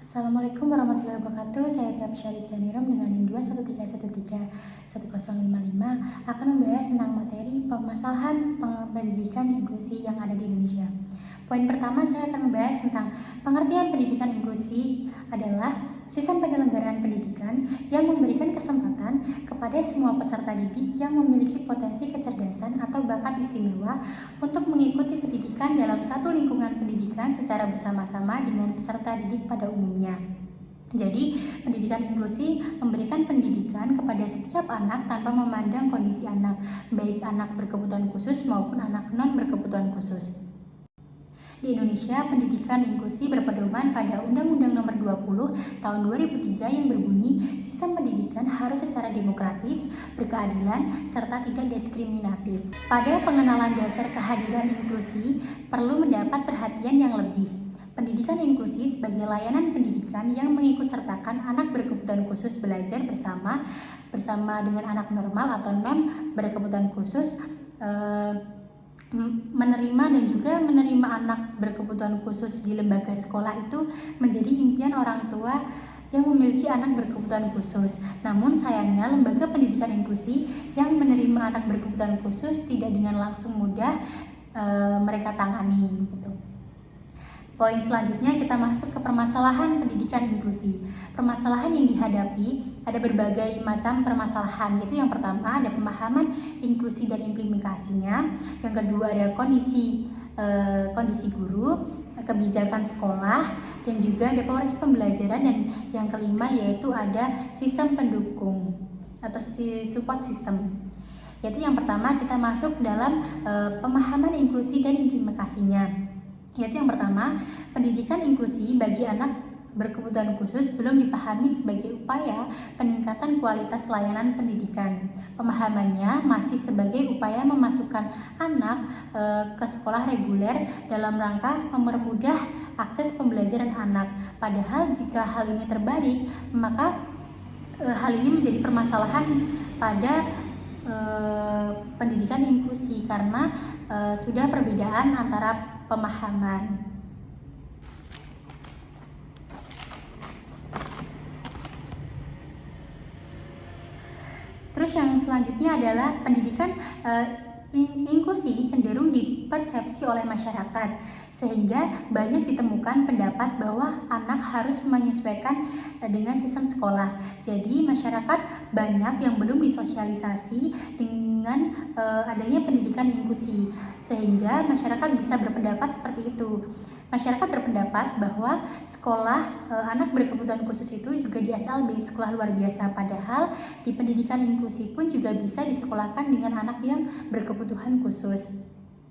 Assalamualaikum warahmatullahi wabarakatuh. Saya Tiap Syaristianirum dengan NIM 213131055 akan membahas tentang materi permasalahan pendidikan inklusi yang ada di Indonesia. Poin pertama, saya akan membahas tentang pengertian pendidikan inklusi adalah sistem penyelenggaraan pendidikan yang memberikan kesempatan kepada semua peserta didik yang memiliki potensi kecerdasan atau bakat istimewa untuk mengikuti pendidikan dalam satu lingkungan pendidikan secara bersama-sama dengan peserta didik pada umumnya. Jadi, pendidikan inklusi memberikan pendidikan kepada setiap anak tanpa memandang kondisi anak, baik anak berkebutuhan khusus maupun anak non berkebutuhan khusus. Di Indonesia, pendidikan inklusi berpedoman pada Undang-Undang Nomor 20 Tahun 2003 yang berbunyi, sistem pendidikan harus secara demokratis, berkeadilan, serta tidak diskriminatif. Pada pengenalan dasar kehadiran inklusi, perlu mendapat perhatian yang lebih. Pendidikan inklusi sebagai layanan pendidikan yang mengikut sertakan anak berkebutuhan khusus belajar bersama dengan anak normal atau non berkebutuhan khusus, menerima dan juga menerima anak berkebutuhan khusus di lembaga sekolah itu menjadi impian orang tua yang memiliki anak berkebutuhan khusus. Namun sayangnya lembaga pendidikan inklusi yang menerima anak berkebutuhan khusus tidak dengan langsung mudah mereka tangani gitu. Poin selanjutnya kita masuk ke permasalahan pendidikan inklusi. Permasalahan yang dihadapi ada berbagai macam permasalahan, yaitu yang pertama ada pemahaman inklusi dan implementasinya, yang kedua ada kondisi guru, kebijakan sekolah, dan juga ada proses pembelajaran, dan yang kelima yaitu ada sistem pendukung atau support system. Yaitu yang pertama kita masuk dalam pemahaman inklusi dan implementasinya. Yaitu yang pertama, pendidikan inklusi bagi anak berkebutuhan khusus belum dipahami sebagai upaya peningkatan kualitas layanan pendidikan. Pemahamannya masih sebagai upaya memasukkan anak ke sekolah reguler dalam rangka mempermudah akses pembelajaran anak. Padahal jika hal ini terbalik, maka hal ini menjadi permasalahan pada pendidikan inklusi karena sudah perbedaan antara pemahaman. Terus yang selanjutnya adalah pendidikan inklusi cenderung dipersepsi oleh masyarakat, sehingga banyak ditemukan pendapat bahwa anak harus menyesuaikan dengan sistem sekolah. Jadi masyarakat banyak yang belum disosialisasi dengan adanya pendidikan inklusi, sehingga masyarakat bisa berpendapat seperti itu. Masyarakat berpendapat bahwa sekolah anak berkebutuhan khusus itu juga di SLB, sekolah luar biasa, padahal di pendidikan inklusi pun juga bisa disekolahkan dengan anak yang berkebutuhan khusus.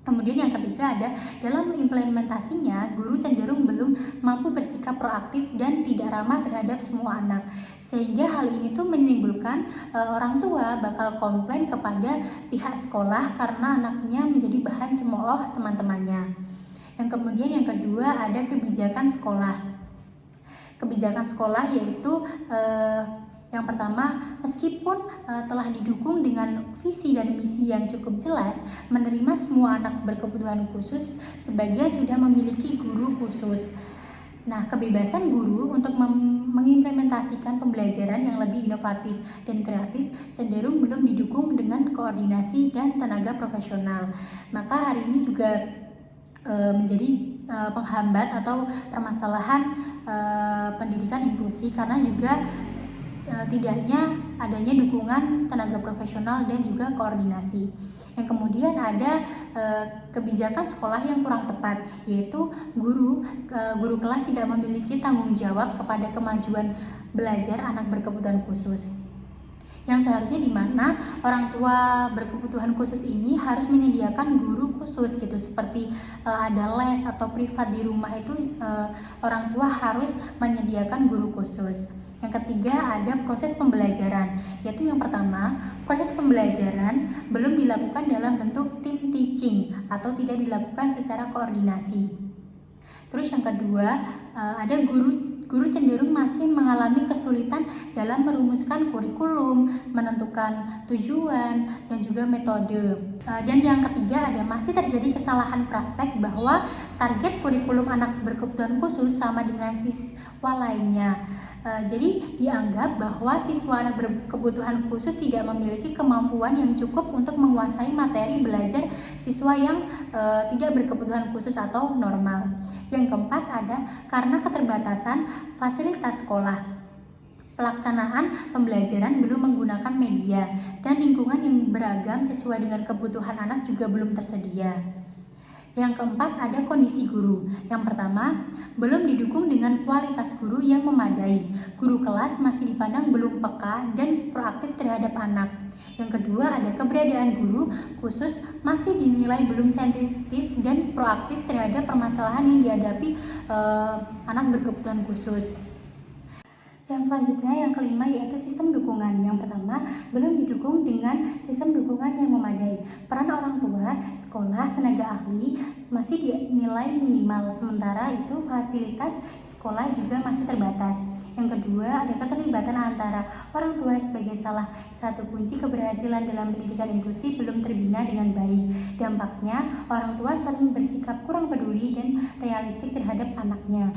Kemudian yang ketiga ada dalam implementasinya, guru cenderung belum mampu bersikap proaktif dan tidak ramah terhadap semua anak, sehingga hal ini tuh menimbulkan orang tua bakal komplain kepada pihak sekolah karena anaknya menjadi bahan cemooh teman-temannya. Yang kemudian yang kedua ada kebijakan sekolah. Kebijakan sekolah yaitu yang pertama, meskipun telah didukung dengan visi dan misi yang cukup jelas, menerima semua anak berkebutuhan khusus, sebagian sudah memiliki guru khusus. Nah, kebebasan guru untuk mengimplementasikan pembelajaran yang lebih inovatif dan kreatif cenderung belum didukung dengan koordinasi dan tenaga profesional. Maka hari ini juga menjadi penghambat atau permasalahan pendidikan inklusi karena juga tidaknya adanya dukungan tenaga profesional dan juga koordinasi. Yang kemudian ada kebijakan sekolah yang kurang tepat, yaitu guru kelas tidak memiliki tanggung jawab kepada kemajuan belajar anak berkebutuhan khusus. Yang seharusnya di mana orang tua berkebutuhan khusus ini harus menyediakan guru khusus gitu, seperti ada les atau privat di rumah itu orang tua harus menyediakan guru khusus. Yang ketiga ada proses pembelajaran, yaitu yang pertama, proses pembelajaran belum dilakukan dalam bentuk team teaching atau tidak dilakukan secara koordinasi. Terus yang kedua ada guru cenderung masih mengalami kesulitan dalam merumuskan kurikulum, menentukan tujuan, dan juga metode. Dan yang ketiga ada masih terjadi kesalahan praktek bahwa target kurikulum anak berkebutuhan khusus sama dengan siswa lainnya. Jadi dianggap bahwa siswa anak berkebutuhan khusus tidak memiliki kemampuan yang cukup untuk menguasai materi belajar siswa yang tidak berkebutuhan khusus atau normal. Yang keempat ada karena keterbatasan fasilitas sekolah. Pelaksanaan pembelajaran belum menggunakan media dan lingkungan yang beragam sesuai dengan kebutuhan anak juga belum tersedia. Yang keempat ada kondisi guru. Yang pertama, belum didukung dengan kualitas guru yang memadai. Guru kelas masih dipandang belum peka dan proaktif terhadap anak. Yang kedua ada keberadaan guru khusus masih dinilai belum sensitif dan proaktif terhadap permasalahan yang dihadapi anak berkebutuhan khusus. Yang selanjutnya, yang kelima, yaitu sistem dukungan. Yang pertama, belum didukung dengan sistem dukungan yang memadai. Peran orang tua, sekolah, tenaga ahli masih dinilai minimal, sementara itu fasilitas sekolah juga masih terbatas. Yang kedua, ada keterlibatan antara orang tua sebagai salah satu kunci keberhasilan dalam pendidikan inklusi belum terbina dengan baik. Dampaknya, orang tua saling bersikap kurang peduli dan realistik terhadap anaknya.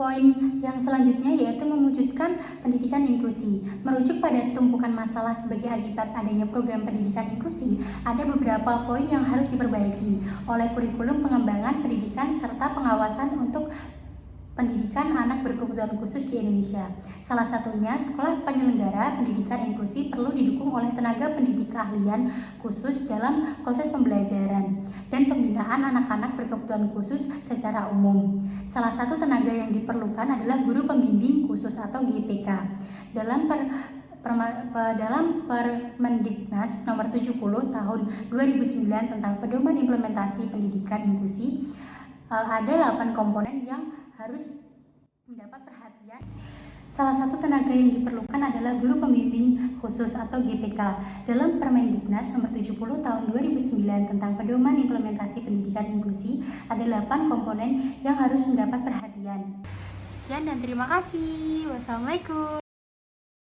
Poin yang selanjutnya yaitu mewujudkan pendidikan inklusi. Merujuk pada tumpukan masalah sebagai akibat adanya program pendidikan inklusi, ada beberapa poin yang harus diperbaiki oleh kurikulum pengembangan pendidikan serta pengawasan untuk pendidikan anak berkebutuhan khusus di Indonesia. Salah satunya, sekolah penyelenggara pendidikan inklusi perlu didukung oleh tenaga pendidik keahlian khusus dalam proses pembelajaran dan pembinaan anak-anak berkebutuhan khusus secara umum. Salah satu tenaga yang diperlukan adalah guru pembimbing khusus atau GPK. Dalam Permendiknas nomor 70 tahun 2009 tentang pedoman implementasi pendidikan inklusi, ada 8 komponen yang harus mendapat perhatian. Salah satu tenaga yang diperlukan adalah guru pembimbing khusus atau GPK. Dalam Permendiknas nomor 70 tahun 2009 tentang pedoman implementasi pendidikan inklusi, ada 8 komponen yang harus mendapat perhatian. Sekian dan terima kasih. Wassalamualaikum.